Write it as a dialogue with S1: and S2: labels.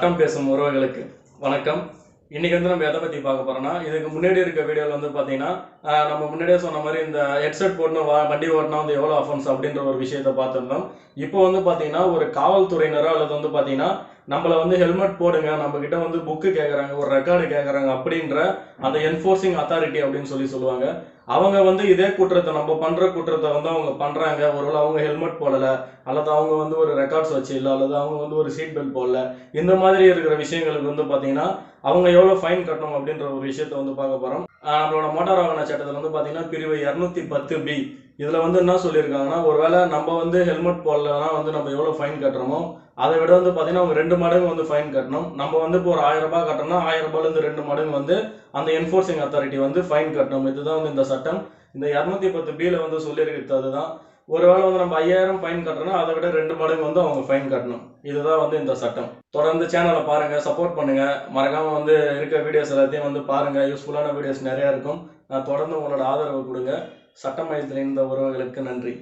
S1: சட்டம் பேசும் உறவுகளுக்கு வணக்கம். இன்னைக்கு வந்து நம்ம எதை பற்றி பார்க்க போறோம்னா, இதுக்கு முன்னாடி இருக்க வீடியோவில் வந்து பார்த்தீங்கன்னா நம்ம முன்னாடியே சொன்ன மாதிரி இந்த ஹெட்செட் போட்டு வண்டி ஓட்டினா வந்து எவ்வளோ அஃபென்ஸ் அப்படின்ற ஒரு விஷயத்தை பார்த்துருந்தோம். இப்போ வந்து பார்த்தீங்கன்னா ஒரு காவல்துறையினரோ அல்லது வந்து பார்த்தீங்கன்னா நம்மளை வந்து ஹெல்மெட் போடுங்க, நம்ம கிட்ட வந்து புக்கு கேட்குறாங்க, ஒரு ரெக்கார்டு கேட்குறாங்க அப்படின்ற அந்த என்ஃபோர்சிங் அத்தாரிட்டி அப்படின்னு சொல்லுவாங்க. அவங்க வந்து இதே குற்றத்தை நம்ம பண்ற குற்றத்தை வந்து அவங்க பண்றாங்க, ஒருவேளை அவங்க ஹெல்மெட் போடல அல்லது அவங்க வந்து ஒரு ரெக்கார்ட்ஸ் வச்சு இல்லை அல்லது அவங்க வந்து ஒரு சீட் பெல்ட் போடல, இந்த மாதிரி இருக்கிற விஷயங்களுக்கு வந்து பார்த்தீங்கன்னா அவங்க எவ்வளோ ஃபைன் கட்டணும் அப்படின்ற ஒரு விஷயத்த வந்து பார்க்க போகிறோம். நம்மளோட மோட்டார் வாகன சட்டத்தில் வந்து பார்த்தீங்கன்னா பிரிவு 210B இதில் வந்து என்ன சொல்லியிருக்காங்கன்னா, ஒருவேளை நம்ம வந்து ஹெல்மெட் போடலன்னா வந்து நம்ம எவ்வளோ ஃபைன் கட்டுறோமோ அதை விட வந்து பார்த்தீங்கன்னா அவங்க 2 மடங்கு வந்து ஃபைன் கட்டணும். நம்ம வந்து இப்போ ஒரு 1000 ரூபாய் கட்டணும்னா 1000 ரூபாயிலேருந்து 2 மடங்கு வந்து அந்த என்ஃபோர்சிங் அத்தாரிட்டி வந்து ஃபைன் கட்டணும். இதுதான் வந்து இந்த சட்டம். இந்த 210B வந்து சொல்லியிருக்கிறது அதுதான். ஒருவேளை வந்து நம்ம 5000 ஃபைன் கட்டணும்னா அதை விட 2 மடங்கு வந்து அவங்க ஃபைன் கட்டணும். இதுதான் வந்து இந்த சட்டம். தொடர்ந்து சேனலை பாருங்க, சப்போர்ட் பண்ணுங்க. மறக்காம வந்து இருக்க வீடியோஸ் எல்லாத்தையும் வந்து பாருங்க. யூஸ்ஃபுல்லான வீடியோஸ் நிறைய இருக்கும். தொடர்ந்து உங்களோட ஆதரவு கொடுங்க. சட்ட மையத்தில் இந்த உறவுகளுக்கு நன்றி.